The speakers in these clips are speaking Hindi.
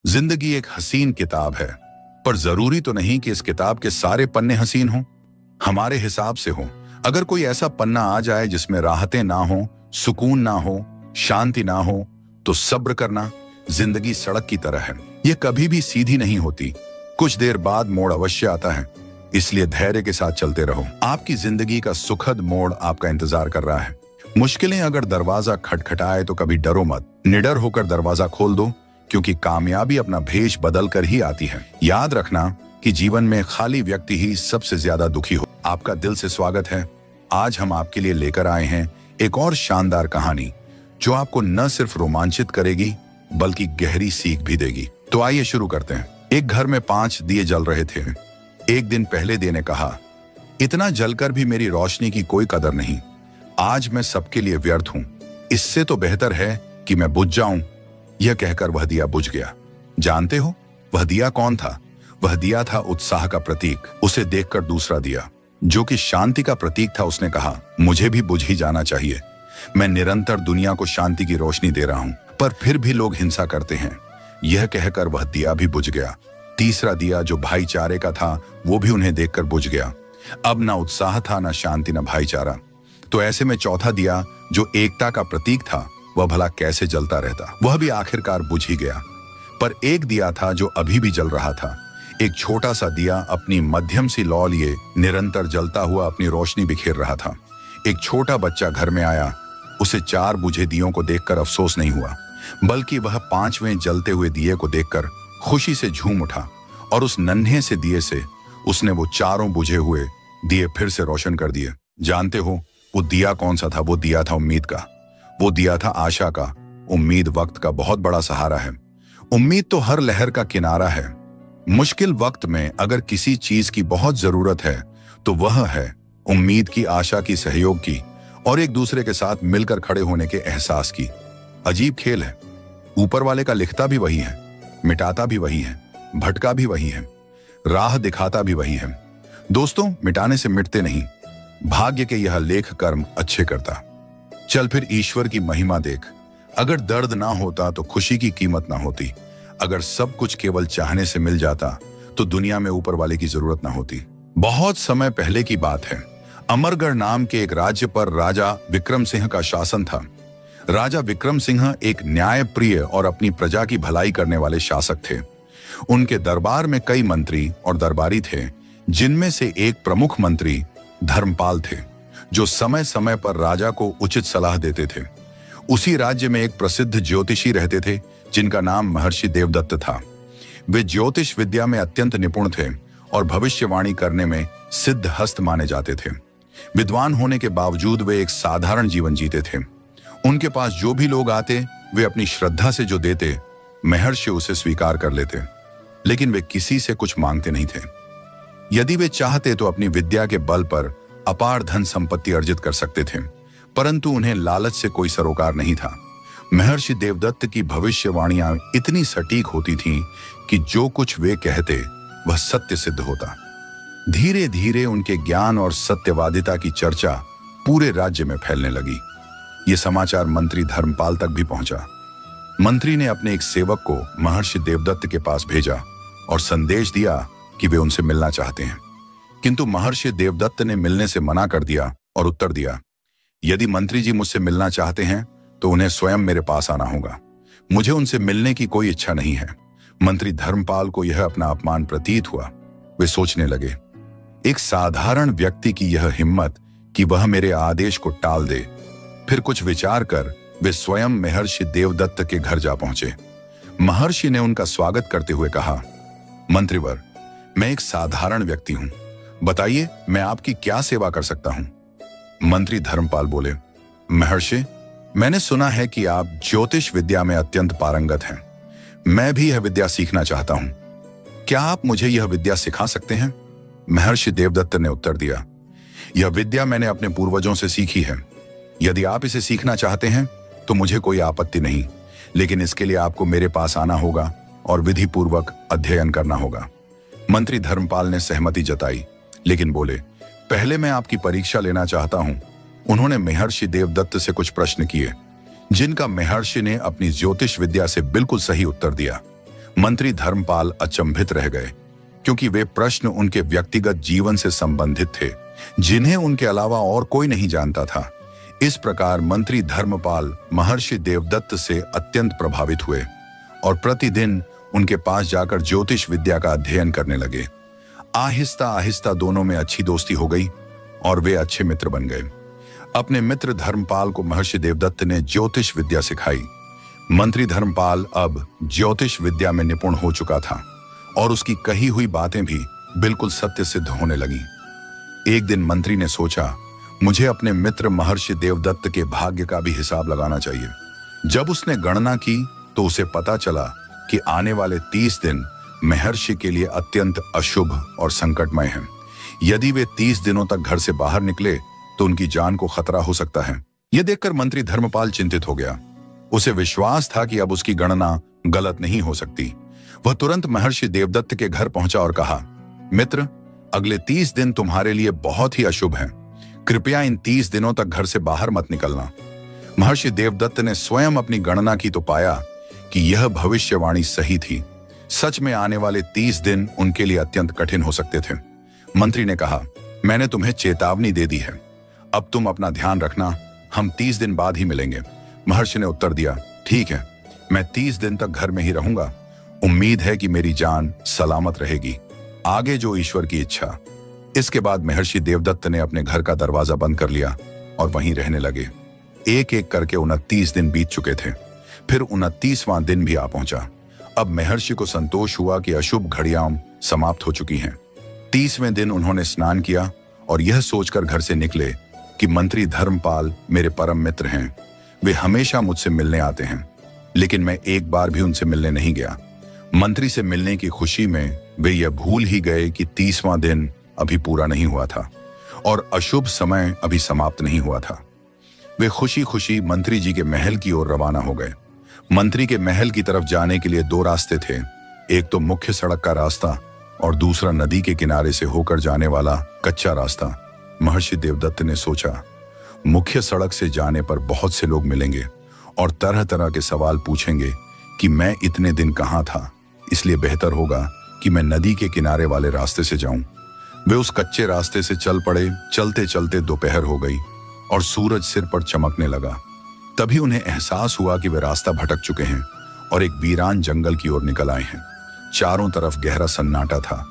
जिंदगी एक हसीन किताब है, पर जरूरी तो नहीं कि इस किताब के सारे पन्ने हसीन हों। हमारे हिसाब से हो। अगर कोई ऐसा पन्ना आ जाए जिसमें राहतें ना हो, सुकून ना हो, शांति ना हो, तो सब्र करना। जिंदगी सड़क की तरह है, ये कभी भी सीधी नहीं होती। कुछ देर बाद मोड़ अवश्य आता है, इसलिए धैर्य के साथ चलते रहो। आपकी जिंदगी का सुखद मोड़ आपका इंतजार कर रहा है। मुश्किलें अगर दरवाजा खटखटाए तो कभी डरो मत, निडर होकर दरवाजा खोल दो, क्योंकि कामयाबी अपना भेष बदल कर ही आती है। याद रखना कि जीवन में खाली व्यक्ति ही सबसे ज्यादा दुखी हो। आपका दिल से स्वागत है। आज हम आपके लिए लेकर आए हैं एक और शानदार कहानी, जो आपको न सिर्फ रोमांचित करेगी बल्कि गहरी सीख भी देगी। तो आइए शुरू करते हैं। एक घर में 5 दिए जल रहे थे। एक दिन पहले दिए ने कहा, इतना जलकर भी मेरी रोशनी की कोई कदर नहीं। आज मैं सबके लिए व्यर्थ हूं। इससे तो बेहतर है कि मैं बुझ जाऊं। यह कहकर वह दिया बुझ गया। जानते हो वह दिया कौन था? वह दिया था उत्साह का प्रतीक। उसे देखकर दूसरा दिया, जो कि शांति का प्रतीक था, उसने कहा, मुझे भी बुझ ही जाना चाहिए। मैं निरंतर दुनिया को शांति की रोशनी दे रहा हूं, पर फिर भी लोग हिंसा करते हैं। यह कहकर वह दिया भी बुझ गया। तीसरा दिया, जो भाईचारे का था, वो भी उन्हें देखकर बुझ गया। अब ना उत्साह था, ना शांति, ना भाईचारा। तो ऐसे में चौथा दिया, जो एकता का प्रतीक था, वह भला कैसे जलता रहता? वह भी आखिरकार बुझ ही गया। पर एक दिया था जो अभी भी जल रहा था। एक छोटा सा दिया अपनी मध्यम सी लौ लिए निरंतर जलता हुआ अपनी रोशनी बिखेर रहा था। एक छोटा बच्चा घर में आया। उसे 4 बुझे दियों को देखकर अफसोस नहीं हुआ, बल्कि वह 5वें जलते हुए दिए को देखकर खुशी से झूम उठा, और उस नन्हे से दिए से उसने वो 4 बुझे हुए दिए फिर से रोशन कर दिए। जानते हो वो दिया कौन सा था? वो दिया था उम्मीद का। वो दिया था आशा का। उम्मीद वक्त का बहुत बड़ा सहारा है। उम्मीद तो हर लहर का किनारा है। मुश्किल वक्त में अगर किसी चीज की बहुत जरूरत है तो वह है उम्मीद की, आशा की, सहयोग की और एक दूसरे के साथ मिलकर खड़े होने के एहसास की। अजीब खेल है। ऊपर वाले का लिखता भी वही है, मिटाता भी वही है, भटका भी वही है, राह दिखाता भी वही है। दोस्तों, मिटाने से मिटते नहीं। भाग्य के यह लेख कर्म अच्छे करता। चल फिर ईश्वर की महिमा देख। अगर दर्द ना होता तो खुशी की कीमत ना होती। अगर सब कुछ केवल चाहने से मिल जाता तो दुनिया में ऊपर वाले की जरूरत ना होती। बहुत समय पहले की बात है। अमरगढ़ नाम के एक राज्य पर राजा विक्रम सिंह का शासन था। राजा विक्रम सिंह एक न्यायप्रिय और अपनी प्रजा की भलाई करने वाले शासक थे। उनके दरबार में कई मंत्री और दरबारी थे, जिनमें से एक प्रमुख मंत्री धर्मपाल थे, जो समय समय पर राजा को उचित सलाह देते थे। उसी राज्य में एक प्रसिद्ध ज्योतिषी रहते थे, जिनका नाम महर्षि देवदत्त था। वे ज्योतिष विद्या में अत्यंत निपुण थे और भविष्यवाणी करने में सिद्ध हस्त माने जाते थे। विद्वान होने के बावजूद वे एक साधारण जीवन जीते थे। उनके पास जो भी लोग आते, वे अपनी श्रद्धा से जो देते, महर्षि उसे स्वीकार कर लेते। लेकिन वे किसी से कुछ मांगते नहीं थे। यदि वे चाहते तो अपनी विद्या के बल पर अपार धन संपत्ति अर्जित कर सकते थे, परंतु उन्हें लालच से कोई सरोकार नहीं था। महर्षि देवदत्त की भविष्यवाणियां इतनी सटीक होती थीं कि जो कुछ वे कहते वह सत्य सिद्ध होता। धीरे धीरे उनके ज्ञान और सत्यवादिता की चर्चा पूरे राज्य में फैलने लगी। ये समाचार मंत्री धर्मपाल तक भी पहुंचा। मंत्री ने अपने एक सेवक को महर्षि देवदत्त के पास भेजा और संदेश दिया कि वे उनसे मिलना चाहते हैं। किंतु महर्षि देवदत्त ने मिलने से मना कर दिया और उत्तर दिया, यदि मंत्री जी मुझसे मिलना चाहते हैं तो उन्हें स्वयं मेरे पास आना होगा। मुझे उनसे मिलने की कोई इच्छा नहीं है। मंत्री धर्मपाल को यह अपना अपमान प्रतीत हुआ। वे सोचने लगे, एक साधारण व्यक्ति की यह हिम्मत कि वह मेरे आदेश को टाल दे। फिर कुछ विचार कर वे स्वयं महर्षि देवदत्त के घर जा पहुंचे। महर्षि ने उनका स्वागत करते हुए कहा, मंत्रीवर, मैं एक साधारण व्यक्ति हूं। बताइए, मैं आपकी क्या सेवा कर सकता हूं? मंत्री धर्मपाल बोले, महर्षि, मैंने सुना है कि आप ज्योतिष विद्या में अत्यंत पारंगत हैं। मैं भी यह विद्या सीखना चाहता हूं। क्या आप मुझे यह विद्या सिखा सकते हैं? महर्षि देवदत्त ने उत्तर दिया, यह विद्या मैंने अपने पूर्वजों से सीखी है। यदि आप इसे सीखना चाहते हैं तो मुझे कोई आपत्ति नहीं, लेकिन इसके लिए आपको मेरे पास आना होगा और विधि पूर्वक अध्ययन करना होगा। मंत्री धर्मपाल ने सहमति जताई, लेकिन बोले, पहले मैं आपकी परीक्षा लेना चाहता हूं। उन्होंने महर्षि देवदत्त से कुछ प्रश्न किए, जिनका महर्षि ने अपनी ज्योतिष विद्या से बिल्कुल सही उत्तर दिया। मंत्री धर्मपाल अचंभित रह गए, क्योंकि वे प्रश्न उनके व्यक्तिगत जीवन से संबंधित थे, जिन्हें उनके अलावा और कोई नहीं जानता था। इस प्रकार मंत्री धर्मपाल महर्षि देवदत्त से अत्यंत प्रभावित हुए और प्रतिदिन उनके पास जाकर ज्योतिष विद्या का अध्ययन करने लगे। आहिस्ता आहिस्ता दोनों में अच्छी दोस्ती हो गई और वे अच्छे मित्र बन गए। अपने मित्र धर्मपाल को महर्षि देवदत्त ने ज्योतिष विद्या सिखाई। मंत्री धर्मपाल अब ज्योतिष विद्या में निपुण हो चुका था और उसकी कही हुई बातें भी बिल्कुल सत्य सिद्ध होने लगी। एक दिन मंत्री ने सोचा, मुझे अपने मित्र महर्षि देवदत्त के भाग्य का भी हिसाब लगाना चाहिए। जब उसने गणना की तो उसे पता चला कि आने वाले 30 दिन महर्षि के लिए अत्यंत अशुभ और संकटमय हैं। यदि वे 30 दिनों तक घर से बाहर निकले तो उनकी जान को खतरा हो सकता है। यह देखकर मंत्री धर्मपाल चिंतित हो गया। उसे विश्वास था कि अब उसकी गणना गलत नहीं हो सकती। वह तुरंत महर्षि देवदत्त के घर पहुंचा और कहा, मित्र, अगले 30 दिन तुम्हारे लिए बहुत ही अशुभ हैं। कृपया इन 30 दिनों तक घर से बाहर मत निकलना। महर्षि देवदत्त ने स्वयं अपनी गणना की तो पाया कि यह भविष्यवाणी सही थी। सच में आने वाले 30 दिन उनके लिए अत्यंत कठिन हो सकते थे। मंत्री ने कहा, मैंने तुम्हें चेतावनी दे दी है, अब तुम अपना ध्यान रखना, हम 30 दिन बाद ही मिलेंगे। महर्षि ने उत्तर दिया, ठीक है, मैं 30 दिन तक घर में ही रहूंगा। उम्मीद है कि मेरी जान सलामत रहेगी, आगे जो ईश्वर की इच्छा। इसके बाद महर्षि देवदत्त ने अपने घर का दरवाजा बंद कर लिया और वहीं रहने लगे। एक एक करके 29 दिन बीत चुके थे। फिर 29वां दिन भी आ पहुंचा। अब महर्षि को संतोष हुआ कि अशुभ घड़ियां समाप्त हो चुकी हैं। 30वें दिन उन्होंने स्नान किया और यह सोचकर घर से निकले कि मंत्री धर्मपाल मेरे परम मित्र हैं, वे हमेशा मुझसे मिलने आते हैं, लेकिन मैं एक बार भी उनसे मिलने नहीं गया। मंत्री से मिलने की खुशी में वे यह भूल ही गए कि 30वां दिन अभी पूरा नहीं हुआ था और अशुभ समय अभी समाप्त नहीं हुआ था। वे खुशी खुशी मंत्री जी के महल की ओर रवाना हो गए। मंत्री के महल की तरफ जाने के लिए 2 रास्ते थे, एक तो मुख्य सड़क का रास्ता और दूसरा नदी के किनारे से होकर जाने वाला कच्चा रास्ता। महर्षि देवदत्त ने सोचा, मुख्य सड़क से जाने पर बहुत से लोग मिलेंगे और तरह तरह के सवाल पूछेंगे कि मैं इतने दिन कहाँ था, इसलिए बेहतर होगा कि मैं नदी के किनारे वाले रास्ते से जाऊं। वे उस कच्चे रास्ते से चल पड़े। चलते चलते दोपहर हो गई और सूरज सिर पर चमकने लगा। तभी उन्हें एहसास हुआ कि वे रास्ता भटक चुके हैं और एक वीरान जंगल की ओर निकल आए हैं। चारों तरफ गहरा सन्नाटा था।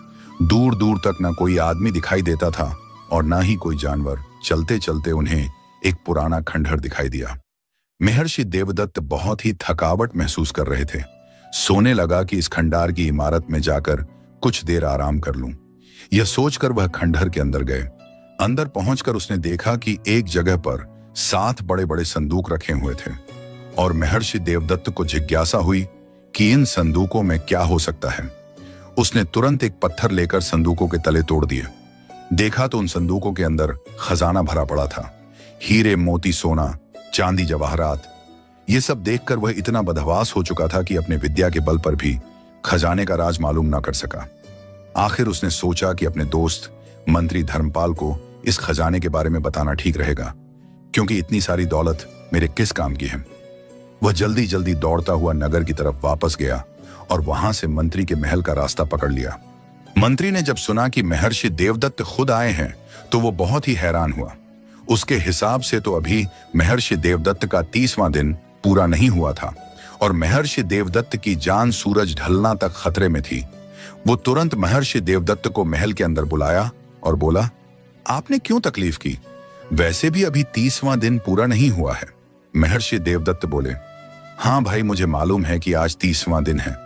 दूर दूर तक न कोई आदमी दिखाई देता था और न ही कोई जानवर। चलते चलते उन्हें एक पुराना खंडहर दिखाई दिया। महर्षि देवदत्त बहुत ही थकावट महसूस कर रहे थे। सोने लगा कि इस खंडहर की इमारत में जाकर कुछ देर आराम कर लूं। यह सोचकर वह खंडहर के अंदर गए। अंदर पहुंचकर उसने देखा कि एक जगह पर 7 बड़े बड़े संदूक रखे हुए थे और महर्षि देवदत्त को जिज्ञासा हुई कि इन संदूकों में क्या हो सकता है। उसने तुरंत एक पत्थर लेकर संदूकों के तले तोड़ दिए। देखा तो उन संदूकों के अंदर खजाना भरा पड़ा था। हीरे, मोती, सोना, चांदी, जवाहरात। ये सब देखकर वह इतना बदहवास हो चुका था कि अपने विद्या के बल पर भी खजाने का राज मालूम ना कर सका। आखिर उसने सोचा कि अपने दोस्त मंत्री धर्मपाल को इस खजाने के बारे में बताना ठीक रहेगा, क्योंकि इतनी सारी दौलत मेरे किस काम की है। वह जल्दी जल्दी दौड़ता हुआ नगर की तरफ वापस गया और वहां से मंत्री के महल का रास्ता पकड़ लिया। मंत्री ने जब सुना कि महर्षि देवदत्त खुद आए हैं तो वो बहुत ही हैरान हुआ। उसके हिसाब से तो अभी महर्षि देवदत्त का 30वां दिन पूरा नहीं हुआ था और महर्षि देवदत्त की जान सूरज ढलना तक खतरे में थी। वो तुरंत महर्षि देवदत्त को महल के अंदर बुलाया और बोला, आपने क्यों तकलीफ की? वैसे भी अभी 30वां दिन पूरा नहीं हुआ है। महर्षि देवदत्त बोले, हाँ भाई, मुझे मालूम है कि आज 30वां दिन है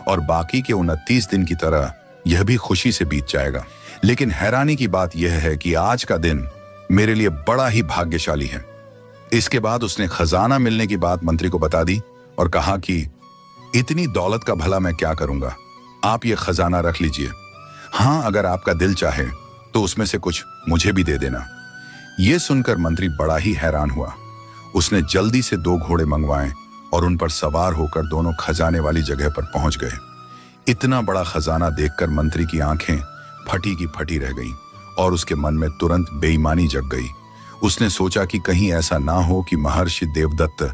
और बाकी के 29 दिन की तरह यह भी खुशी से बीत जाएगा। लेकिन हैरानी की बात यह है कि आज का दिन मेरे लिए बड़ा ही भाग्यशाली है। इसके बाद उसने खजाना मिलने की बात मंत्री को बता दी और कहा कि इतनी दौलत का भला मैं क्या करूंगा, आप ये खजाना रख लीजिए। हाँ, अगर आपका दिल चाहे तो उसमें से कुछ मुझे भी दे देना। यह सुनकर मंत्री बड़ा ही हैरान हुआ। उसने जल्दी से 2 घोड़े मंगवाए और उन पर सवार होकर दोनों खजाने वाली जगह पर पहुंच गए। इतना बड़ा खजाना देखकर मंत्री की आंखें फटी की फटी रह गईं और उसके मन में तुरंत बेईमानी जग गई। उसने सोचा कि कहीं ऐसा ना हो कि महर्षि देवदत्त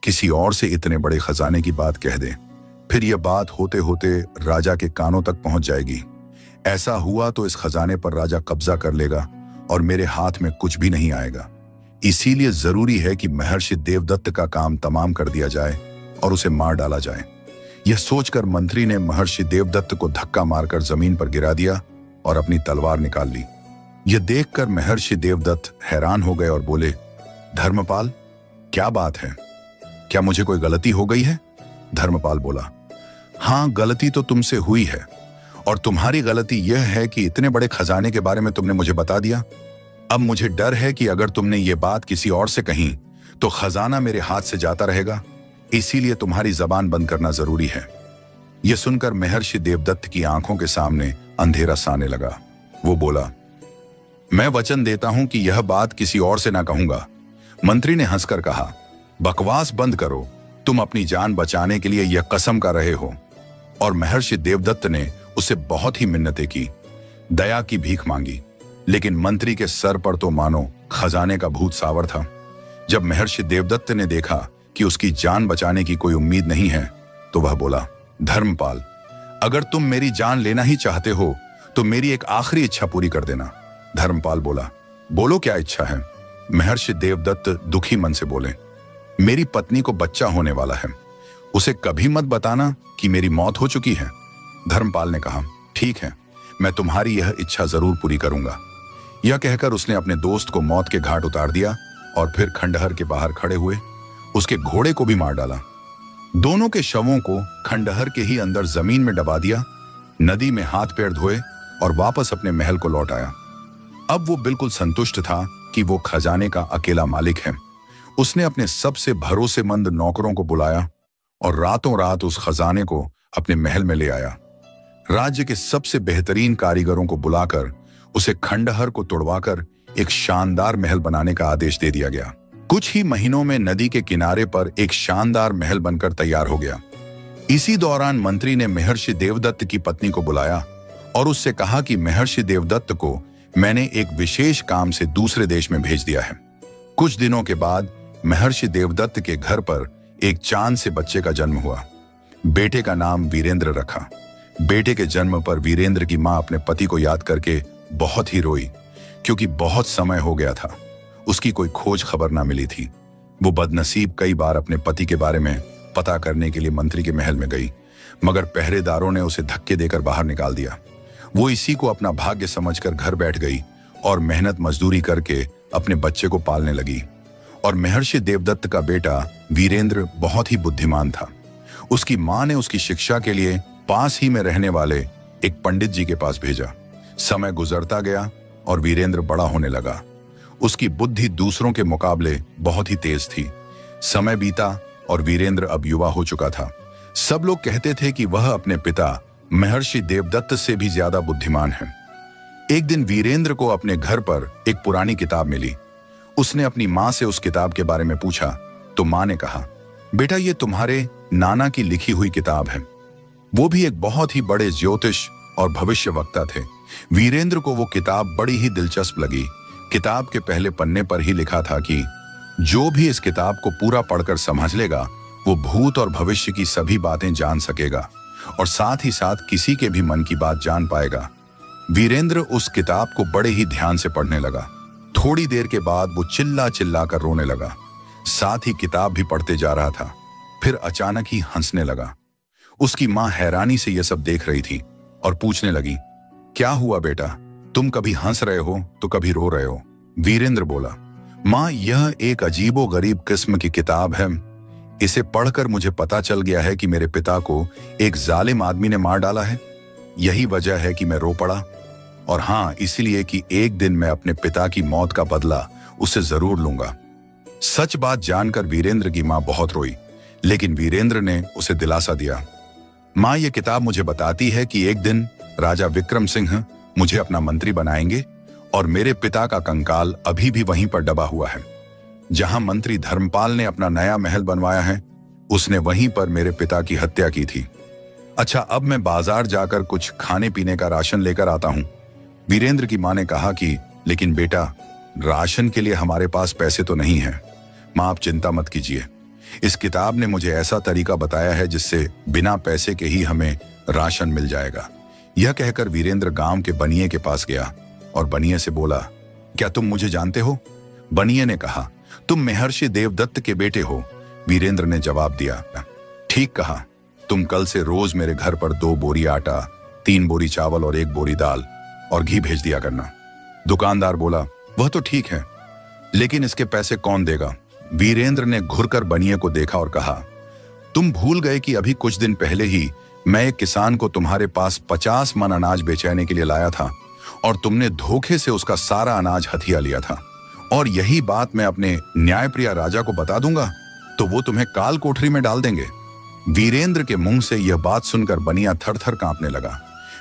किसी और से इतने बड़े खजाने की बात कह दे। फिर यह बात होते होते राजा के कानों तक पहुंच जाएगी। ऐसा हुआ तो इस खजाने पर राजा कब्जा कर लेगा और मेरे हाथ में कुछ भी नहीं आएगा। इसीलिए जरूरी है कि महर्षि देवदत्त का काम तमाम कर दिया जाए और उसे मार डाला जाए। यह सोचकर मंत्री ने महर्षि देवदत्त को धक्का मारकर जमीन पर गिरा दिया और अपनी तलवार निकाल ली। यह देखकर महर्षि देवदत्त हैरान हो गए और बोले, धर्मपाल, क्या बात है? क्या मुझे कोई गलती हो गई है? धर्मपाल बोला, हाँ, गलती तो तुमसे हुई है, और तुम्हारी गलती यह है कि इतने बड़े खजाने के बारे में तुमने मुझे बता दिया। अब मुझे डर है कि अगर तुमने ये बात किसी और से कही तो खजाना मेरे हाथ से जाता रहेगा, इसीलिए तुम्हारी जबान बंद करना जरूरी है। यह सुनकर महर्षि देवदत्त की आंखों के सामने अंधेरा साने लगा। वो बोला, मैं वचन देता हूं कि यह बात किसी और से ना कहूंगा। मंत्री ने हंसकर कहा, बकवास बंद करो, तुम अपनी जान बचाने के लिए यह कसम कर रहे हो। और महर्षि देवदत्त ने उससे बहुत ही मिन्नतें की, दया की भीख मांगी, लेकिन मंत्री के सर पर तो मानो खजाने का भूत सावर था। जब महर्षि देवदत्त ने देखा कि उसकी जान बचाने की कोई उम्मीद नहीं है तो वह बोला, धर्मपाल, अगर तुम मेरी जान लेना ही चाहते हो तो मेरी एक आखिरी इच्छा पूरी कर देना। धर्मपाल बोला, बोलो, क्या इच्छा है? महर्षि देवदत्त दुखी मन से बोले, मेरी पत्नी को बच्चा होने वाला है, उसे कभी मत बताना कि मेरी मौत हो चुकी है। धर्मपाल ने कहा, ठीक है, मैं तुम्हारी यह इच्छा जरूर पूरी करूंगा। यह कहकर उसने अपने दोस्त को मौत के घाट उतार दिया और फिर खंडहर के बाहर खड़े हुए उसके घोड़े को भी मार डाला। दोनों के शवों को खंडहर के ही अंदर जमीन में दबा दिया, नदी में हाथ पैर धोए और वापस अपने महल को लौट आया। अब वो बिल्कुल संतुष्ट था कि वो खजाने का अकेला मालिक है। उसने अपने सबसे भरोसेमंद नौकरों को बुलाया और रातों रात उस खजाने को अपने महल में ले आया। राज्य के सबसे बेहतरीन कारीगरों को बुलाकर उसे खंडहर को तोड़वाकर एक शानदार महल बनाने का आदेश दे दिया गया। कुछ ही महीनों में नदी के किनारे पर एक शानदार महल बनकर तैयार हो गया। इसी दौरान मंत्री ने महर्षि देवदत्त की पत्नी को बुलाया और उससे कहा कि महर्षि देवदत्त को मैंने एक विशेष काम से दूसरे देश में भेज दिया है। कुछ दिनों के बाद महर्षि देवदत्त के घर पर एक चांद से बच्चे का जन्म हुआ। बेटे का नाम वीरेंद्र रखा। बेटे के जन्म पर वीरेंद्र की मां अपने पति को याद करके बहुत ही रोई, क्योंकि बहुत समय हो गया था, उसकी कोई खोज खबर ना मिली थी। वो बदनसीब कई बार अपने पति के बारे में पता करने के लिए मंत्री के महल में गई, मगर पहरेदारों ने उसे धक्के देकर बाहर निकाल दिया। वो इसी को अपना भाग्य समझकर घर बैठ गई और मेहनत मजदूरी करके अपने बच्चे को पालने लगी। और महर्षि देवदत्त का बेटा वीरेंद्र बहुत ही बुद्धिमान था। उसकी मां ने उसकी शिक्षा के लिए पास ही में रहने वाले एक पंडित जी के पास भेजा। समय गुजरता गया और वीरेंद्र बड़ा होने लगा। उसकी बुद्धि दूसरों के मुकाबले बहुत ही तेज थी। समय बीता और वीरेंद्र अब युवा हो चुका था। सब लोग कहते थे कि वह अपने पिता महर्षि देवदत्त से भी ज्यादा बुद्धिमान है। एक दिन वीरेंद्र को अपने घर पर एक पुरानी किताब मिली। उसने अपनी मां से उस किताब के बारे में पूछा तो मां ने कहा, बेटा, ये तुम्हारे नाना की लिखी हुई किताब है। वो भी एक बहुत ही बड़े ज्योतिष और भविष्यवक्ता थे। वीरेंद्र को वो किताब बड़ी ही दिलचस्प लगी। किताब के पहले पन्ने पर ही लिखा था कि जो भी इस किताब को पूरा पढ़कर समझ लेगा वो भूत और भविष्य की सभी बातें जान सकेगा और साथ ही साथ किसी के भी मन की बात जान पाएगा। वीरेंद्र उस किताब को बड़े ही ध्यान से पढ़ने लगा। थोड़ी देर के बाद वो चिल्ला चिल्ला कर रोने लगा। साथ ही किताब भी पढ़ते जा रहा था। फिर अचानक ही हंसने लगा। उसकी मां हैरानी से यह सब देख रही थी और पूछने लगी, क्या हुआ बेटा, तुम कभी हंस रहे हो तो कभी रो रहे हो? वीरेंद्र बोला, मां, यह एक अजीबो गरीब किस्म की किताब है। इसे पढ़कर मुझे पता चल गया है कि मेरे पिता को एक जालिम आदमी ने मार डाला है। यही वजह है कि मैं रो पड़ा। और हाँ, इसलिए कि एक दिन मैं अपने पिता की मौत का बदला उससे जरूर लूंगा। सच बात जानकर वीरेंद्र की मां बहुत रोई, लेकिन वीरेंद्र ने उसे दिलासा दिया, मां, यह किताब मुझे बताती है कि एक दिन राजा विक्रम सिंह मुझे अपना मंत्री बनाएंगे और मेरे पिता का कंकाल अभी भी वहीं पर दबा हुआ है। जहां मंत्री धर्मपाल ने अपना नया महल बनवाया है, उसने वहीं पर मेरे पिता की हत्या की थी। अच्छा, अब मैं बाजार जाकर कुछ खाने पीने का राशन लेकर आता हूं। वीरेंद्र की मां ने कहा कि लेकिन बेटा, राशन के लिए हमारे पास पैसे तो नहीं है। मां, आप चिंता मत कीजिए, इस किताब ने मुझे ऐसा तरीका बताया है जिससे बिना पैसे के ही हमें राशन मिल जाएगा। यह कहकर वीरेंद्र गांव के बनिए के पास गया और बनिए से बोला, क्या तुम मुझे जानते हो? बनिए ने कहा, तुम महर्षि देवदत्त के बेटे हो। वीरेंद्र ने जवाब दिया, ठीक कहा, तुम कल से रोज मेरे घर पर 2 बोरी आटा, 3 बोरी चावल और 1 बोरी दाल और घी भेज दिया करना। दुकानदार बोला, वह तो ठीक है, लेकिन इसके पैसे कौन देगा? वीरेंद्र ने घुरकर बनिए को देखा और कहा, तुम भूल गए कि अभी कुछ दिन पहले ही मैं एक किसान को तुम्हारे पास 50 मन अनाज बेचने के लिए लाया था और तुमने धोखे से उसका सारा अनाज हथिया लिया था। और यही बात मैं अपने न्यायप्रिय राजा को बता दूंगा तो वो तुम्हें काल कोठरी में डाल देंगे। वीरेंद्र के मुंह से यह बात सुनकर बनिया थर-थर कांपने लगा।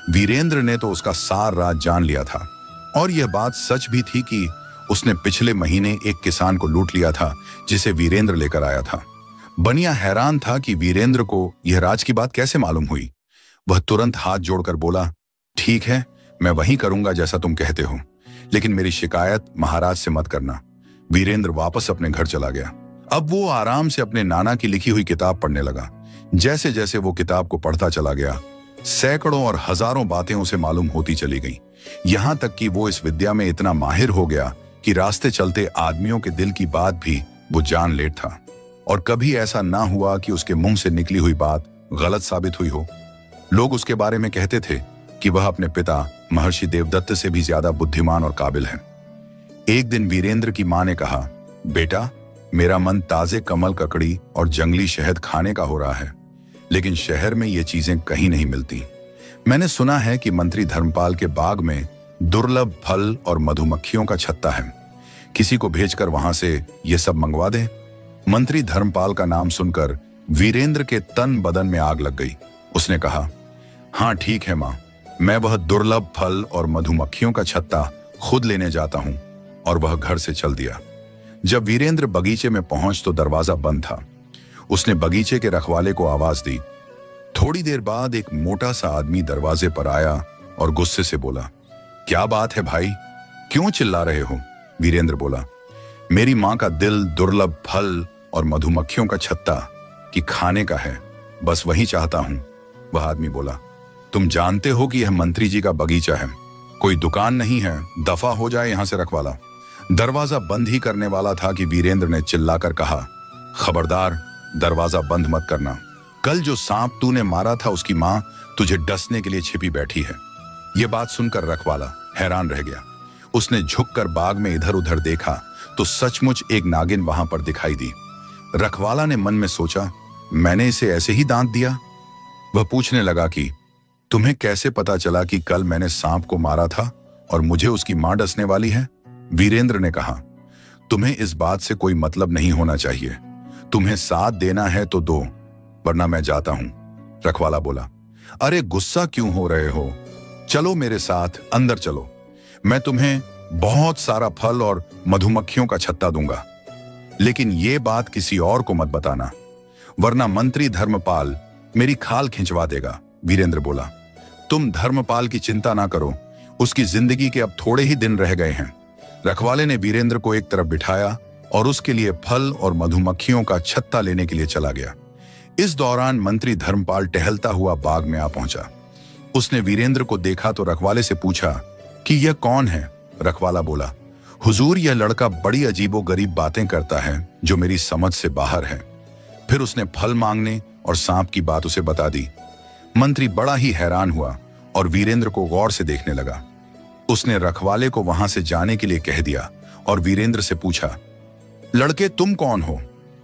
वीरेंद्र ने तो उसका सार राज जान लिया था और यह बात सच भी थी कि उसने पिछले महीने एक किसान को लूट लिया था जिसे वीरेंद्र लेकर आया था। बनिया हैरान था कि वीरेंद्र को यह राज की बात कैसे मालूम हुई। वह तुरंत हाथ जोड़कर बोला, ठीक है, मैं वही करूंगा जैसा तुम कहते हो, लेकिन मेरी शिकायत महाराज से मत करना। वीरेंद्र वापस अपने घर चला गया। अब वो आराम से अपने नाना की लिखी हुई किताब पढ़ने लगा। जैसे जैसे वो किताब को पढ़ता चला गया, सैकड़ों और हजारों बातें उसे मालूम होती चली गईं। यहां तक कि वो इस विद्या में इतना माहिर हो गया कि रास्ते चलते आदमियों के दिल की बात भी वो जान लेता था। और कभी ऐसा ना हुआ कि उसके मुंह से निकली हुई बात गलत साबित हुई हो। लोग उसके बारे में कहते थे कि वह अपने पिता महर्षि देवदत्त से भी ज्यादा बुद्धिमान और काबिल है। एक दिन वीरेंद्र की मां ने कहा, बेटा, मेरा मन ताजे कमल ककड़ी और जंगली शहद खाने का हो रहा है, लेकिन शहर में ये चीजें कहीं नहीं मिलती। मैंने सुना है कि मंत्री धर्मपाल के बाग में दुर्लभ फल और मधुमक्खियों का छत्ता है। किसी को भेजकर वहां से ये सब मंगवा दे। मंत्री धर्मपाल का नाम सुनकर वीरेंद्र के तन बदन में आग लग गई। उसने कहा, हाँ ठीक है मां, मैं वह दुर्लभ फल और मधुमक्खियों का छत्ता खुद लेने जाता हूं। और वह घर से चल दिया। जब वीरेंद्र बगीचे में पहुंच तो दरवाजा बंद था। उसने बगीचे के रखवाले को आवाज दी। थोड़ी देर बाद एक मोटा सा आदमी दरवाजे पर आया और गुस्से से बोला, क्या बात है भाई, क्यों चिल्ला रहे हो? वीरेंद्र बोला, मेरी मां का दिल दुर्लभ फल और मधुमक्खियों का छत्ता कि खाने का है, बस वही चाहता हूं। वह आदमी बोला, तुम जानते हो कि यह मंत्री जी का बगीचा है, कोई दुकान नहीं है, दफा हो जाए यहां से रखवाला। दरवाजा बंद ही करने वाला था कि वीरेंद्र ने चिल्लाकर कहा, खबरदार, दरवाजा बंद मत करना। कल जो सांप तूने मारा था उसकी मां तुझे डसने के लिए छिपी बैठी है। यह बात सुनकर रखवाला हैरान रह गया। उसने झुककर बाग में इधर उधर देखा तो सचमुच एक नागिन वहां पर दिखाई दी। रखवाला ने मन में सोचा, मैंने इसे ऐसे ही दांत दिया। वह पूछने लगा कि तुम्हें कैसे पता चला कि कल मैंने सांप को मारा था और मुझे उसकी मां डसने वाली है? वीरेंद्र ने कहा, तुम्हें इस बात से कोई मतलब नहीं होना चाहिए। तुम्हें साथ देना है तो दो, वरना मैं जाता हूं। रखवाला बोला, अरे गुस्सा क्यों हो रहे हो? चलो मेरे साथ अंदर चलो, मैं तुम्हें बहुत सारा फल और मधुमक्खियों का छत्ता दूंगा, लेकिन ये बात किसी और को मत बताना, वरना मंत्री धर्मपाल मेरी खाल खिंचवा देगा। वीरेंद्र बोला, तुम धर्मपाल की चिंता ना करो, उसकी जिंदगी के अब थोड़े ही दिन रह गए हैं। रखवाले ने वीरेंद्र को एक तरफ बिठाया और उसके लिए फल और मधुमक्खियों का छत्ता लेने के लिए चला गया। इस दौरान मंत्री धर्मपाल टहलता हुआ बाग में आ पहुंचा। उसने वीरेंद्र को देखा तो रखवाले से पूछा कि यह कौन है? रखवाला बोला, हुजूर, यह लड़का बड़ी अजीबोगरीब बातें करता है जो मेरी समझ से बाहर है। फिर उसने फल मांगने और सांप की बात उसे बता दी। मंत्री बड़ा ही हैरान हुआ और वीरेंद्र को गौर से देखने लगा। उसने रखवाले को वहां से जाने के लिए कह दिया और वीरेंद्र से पूछा, लड़के तुम कौन हो?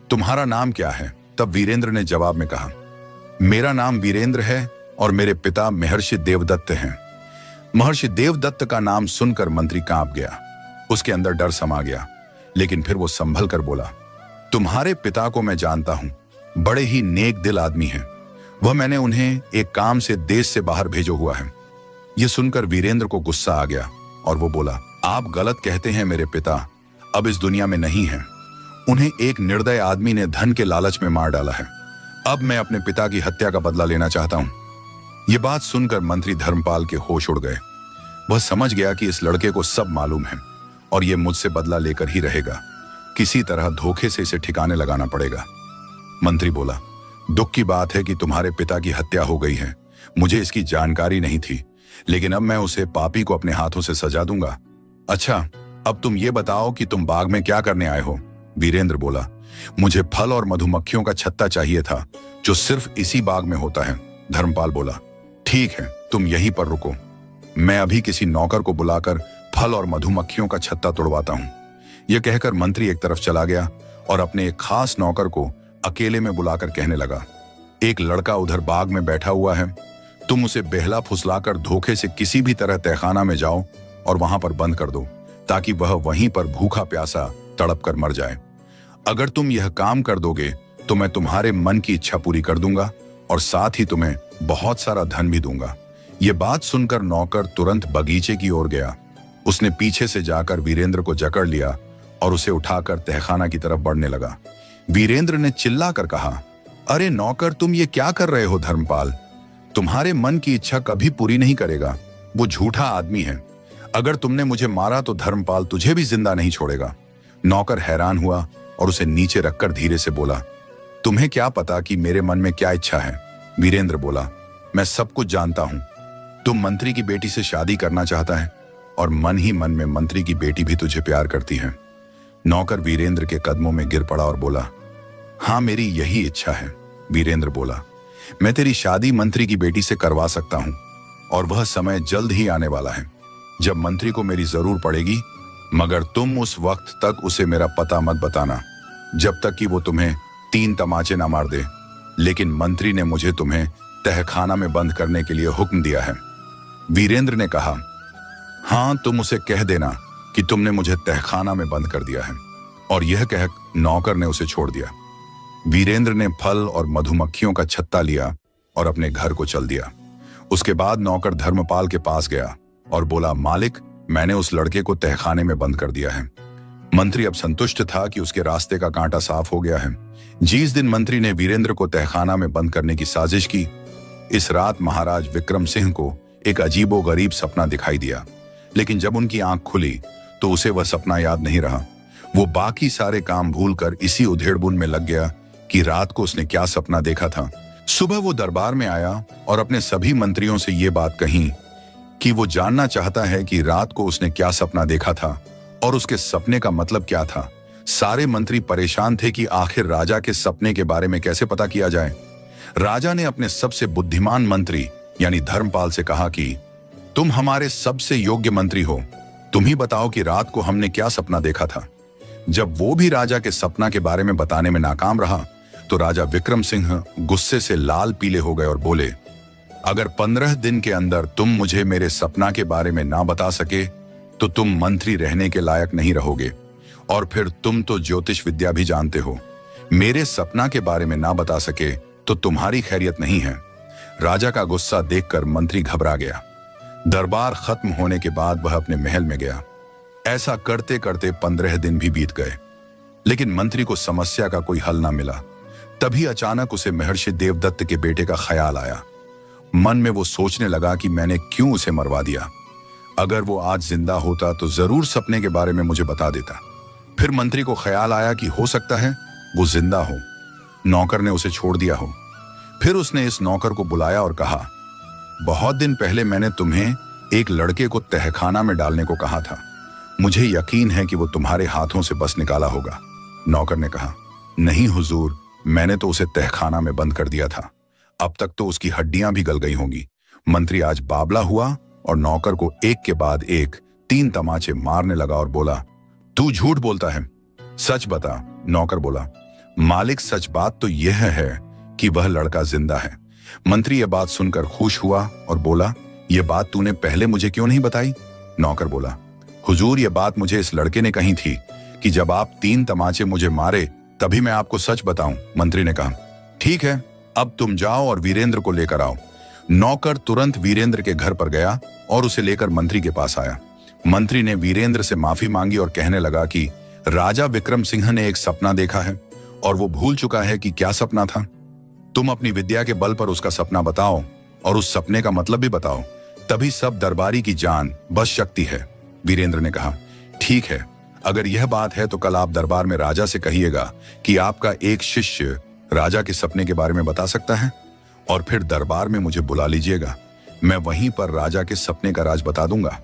तुम्हारा नाम क्या है? तब वीरेंद्र ने जवाब में कहा, मेरा नाम वीरेंद्र है और मेरे पिता महर्षि देवदत्त हैं। महर्षि देवदत्त का नाम सुनकर मंत्री कांप गया। उसके अंदर डर समा गया, लेकिन फिर वो संभल कर बोला, तुम्हारे पिता को मैं जानता हूं, बड़े ही नेक दिल आदमी हैं। वह मैंने उन्हें एक काम से देश से बाहर भेजो हुआ है। यह सुनकर वीरेंद्र को गुस्सा आ गया और वो बोला, आप गलत कहते हैं, मेरे पिता अब इस दुनिया में नहीं हैं। उन्हें एक निर्दय आदमी ने धन के लालच में मार डाला है। अब मैं अपने पिता की हत्या का बदला लेना चाहता हूं। यह बात सुनकर मंत्री धर्मपाल के होश उड़ गए। वह समझ गया कि इस लड़के को सब मालूम है और यह मुझसे बदला लेकर ही रहेगा। किसी तरह धोखे से इसे ठिकाने लगाना पड़ेगा। मंत्री बोला, दुख की बात है कि तुम्हारे पिता की हत्या हो गई है। मुझे इसकी जानकारी नहीं थी, लेकिन अब मैं उसे पापी को अपने हाथों से सजा दूंगा। अच्छा, अब तुम ये बताओ कि तुम बाग में क्या करने आए हो? वीरेंद्र बोला, मुझे फल और मधुमक्खियों का छत्ता चाहिए था, जो सिर्फ इसी बाग में होता है। धर्मपाल बोला, ठीक है, तुम यहीं पर रुको, मैं अभी किसी नौकर को बुलाकर फल और मधुमक्खियों का छत्ता तोड़वाता हूं। यह कहकर मंत्री एक तरफ चला गया और अपने एक खास नौकर को अकेले में बुलाकर कहने लगा, एक लड़का उधर बाग में बैठा हुआ है, तुम उसे बहला फुसलाकर धोखे से किसी भी तरह तहखाना में जाओ और वहां पर बंद कर दो, ताकि वह वहीं पर भूखा प्यासा तड़प कर मर जाए। अगर तुम यह काम कर दोगे तो मैं तुम्हारे मन की इच्छा पूरी कर दूंगा और साथ ही तुम्हें बहुत सारा धन भी दूंगा। यह बात सुनकर नौकर तुरंत बगीचे की ओर गया। उसने पीछे से जाकर वीरेंद्र को जकड़ लिया और उसे उठाकर तहखाना की तरफ बढ़ने लगा। वीरेंद्र ने चिल्लाकर कहा, अरे नौकर, तुम ये क्या कर रहे हो? धर्मपाल तुम्हारे मन की इच्छा कभी पूरी नहीं करेगा, वो झूठा आदमी है। अगर तुमने मुझे मारा तो धर्मपाल तुझे भी जिंदा नहीं छोड़ेगा। नौकर हैरान हुआ और उसे नीचे रखकर धीरे से बोला, तुम्हें क्या पता कि मेरे मन में क्या इच्छा है? वीरेंद्र बोला, मैं सब कुछ जानता हूं। तुम मंत्री की बेटी से शादी करना चाहता है और मन ही मन में मंत्री की बेटी भी तुझे प्यार करती है। नौकर वीरेंद्र के कदमों में गिर पड़ा और बोला, हाँ, मेरी यही इच्छा है। वीरेंद्र बोला, मैं तेरी शादी मंत्री की बेटी से करवा सकता हूं और वह समय जल्द ही आने वाला है जब मंत्री को मेरी जरूर पड़ेगी, मगर तुम उस वक्त तक उसे मेरा पता मत बताना, जब तक कि वो तुम्हें 3 तमाचे ना मार दे। लेकिन मंत्री ने मुझे तुम्हें तहखाना में बंद करने के लिए हुक्म दिया है। वीरेंद्र ने कहा, हाँ, तुम उसे कह देना कि तुमने मुझे तहखाना में बंद कर दिया है। और यह कह नौकर ने उसे छोड़ दिया। वीरेंद्र ने फल और मधुमक्खियों का छत्ता लिया और अपने घर को चल दिया। उसके बाद नौकर धर्मपाल के पास गया और बोला, मालिक, मैंने उस लड़के को तहखाने में बंद कर दिया है। मंत्री अब संतुष्ट था कि उसके रास्ते का कांटा साफ हो गया है। जिस दिन मंत्री ने वीरेंद्र को तहखाना में बंद करने की साजिश की, इस रात महाराज विक्रम सिंह को एक अजीबोगरीब सपना दिखाई दिया। लेकिन जब उनकी आंख खुली तो उसे वह सपना याद नहीं रहा। वो बाकी सारे काम भूलकर इसी उधेड़बुन में लग गया कि रात को उसने क्या सपना देखा था। सुबह वो दरबार में आया और अपने सभी मंत्रियों से ये बात कही कि वो जानना चाहता है कि रात को उसने क्या सपना देखा था और उसके सपने का मतलब क्या था। सारे मंत्री परेशान थे कि आखिर राजा के सपने के बारे में कैसे पता किया जाए। राजा ने अपने सबसे बुद्धिमान मंत्री यानी धर्मपाल से कहा कि तुम हमारे सबसे योग्य मंत्री हो, तुम ही बताओ कि रात को हमने क्या सपना देखा था। जब वो भी राजा के सपना के बारे में बताने में नाकाम रहा तो राजा विक्रम सिंह गुस्से से लाल पीले हो गए और बोले, अगर 15 दिन के अंदर तुम मुझे मेरे सपना के बारे में ना बता सके तो तुम मंत्री रहने के लायक नहीं रहोगे, और फिर तुम तो ज्योतिष विद्या भी जानते हो। मेरे सपना के बारे में ना बता सके तो तुम्हारी खैरियत नहीं है। राजा का गुस्सा देखकर मंत्री घबरा गया। दरबार खत्म होने के बाद वह अपने महल में गया। ऐसा करते करते 15 दिन भी बीत गए, लेकिन मंत्री को समस्या का कोई हल ना मिला। तभी अचानक उसे महर्षि देवदत्त के बेटे का ख्याल आया। मन में वो सोचने लगा कि मैंने क्यों उसे मरवा दिया। अगर वो आज जिंदा होता तो जरूर सपने के बारे में मुझे बता देता। फिर मंत्री को ख्याल आया कि हो सकता है वो जिंदा हो, नौकर ने उसे छोड़ दिया हो। फिर उसने इस नौकर को बुलाया और कहा, बहुत दिन पहले मैंने तुम्हें एक लड़के को तहखाना में डालने को कहा था। मुझे यकीन है कि वो तुम्हारे हाथों से बस निकाला होगा। नौकर ने कहा, नहीं हुजूर, मैंने तो उसे तहखाना में बंद कर दिया था। अब तक तो उसकी हड्डियां भी गल गई होंगी। मंत्री आज बावला हुआ और नौकर को एक के बाद एक 3 तमाचे मारने लगा और बोला, तू झूठ बोलता है, सच बता। नौकर बोला, मालिक, सच बात तो यह है कि वह लड़का जिंदा है। मंत्री यह बात सुनकर खुश हुआ और बोला, यह बात तूने पहले मुझे क्यों नहीं बताई? नौकर बोला, हुजूर, यह बात मुझे इस लड़के ने कही थी कि जब आप 3 तमाचे मुझे मारे तभी मैं आपको सच बताऊं। मंत्री ने कहा, ठीक है, अब तुम जाओ और वीरेंद्र को लेकर आओ। नौकर तुरंत वीरेंद्र के घर पर गया और उसे लेकर मंत्री के पास आया। मंत्री ने वीरेंद्र से माफी मांगी और कहने लगा कि राजा विक्रम सिंह ने एक सपना देखा है और वो भूल चुका है कि क्या सपना था। तुम अपनी विद्या के बल पर उसका सपना बताओ और उस सपने का मतलब भी बताओ, तभी सब दरबारी की जान बच सकती है। वीरेंद्र ने कहा, ठीक है, अगर यह बात है तो कल आप दरबार में राजा से कहिएगा कि आपका एक शिष्य राजा के सपने के बारे में बता सकता है और फिर दरबार में मुझे बुला लीजिएगा। मैं वहीं पर राजा के सपने का राज बता दूंगा।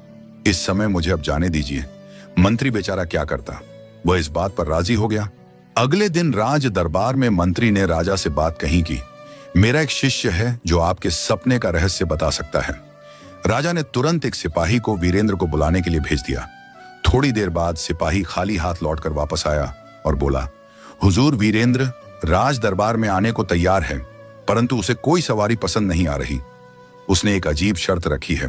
इस समय मुझे अब जाने दीजिए। मंत्री बेचारा क्या करता, वह इस बात पर राजी हो गया। अगले दिन राज दरबार में मंत्री ने राजा से बात कही कि मेरा एक शिष्य है जो आपके सपने का रहस्य बता सकता है। राजा ने तुरंत एक सिपाही को वीरेंद्र को बुलाने के लिए भेज दिया। थोड़ी देर बाद सिपाही खाली हाथ लौटकर वापस आया और बोला, हुजूर, वीरेंद्र राज दरबार में आने को तैयार है, परंतु उसे कोई सवारी पसंद नहीं आ रही। उसने एक अजीब शर्त रखी है।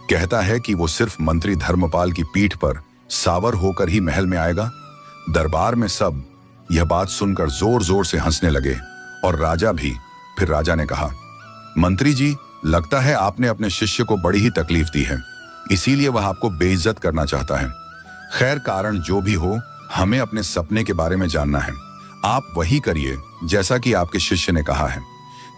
कहता है कि वो सिर्फ मंत्री धर्मपाल की पीठ पर सावर होकर ही महल में आएगा। दरबार में सब यह बात सुनकर जोर जोर से हंसने लगे और राजा भी। फिर राजा ने कहा, मंत्री जी, लगता है आपने अपने शिष्य को बड़ी ही तकलीफ दी है, इसीलिए वह आपको बेइज्जत करना चाहता है। खैर, कारण जो भी हो, हमें अपने सपने के बारे में जानना है। आप वही करिए जैसा कि आपके शिष्य ने कहा है।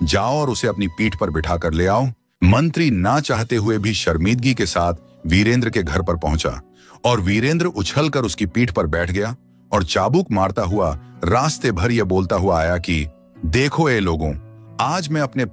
जाओ और उसे अपनी पीठ पर बिठा कर ले आओ। मंत्री ना चाहते हुए भी शर्मिंदगी के साथ वीरेंद्र के घर पर पहुंचा और वीरेंद्र उछलकर उसकी पीठ पर बैठ गया और चाबुक मारता हुआ रास्ते भर यह बोलता हुआ आया कि देखो ए लोगों, आज मैं अपने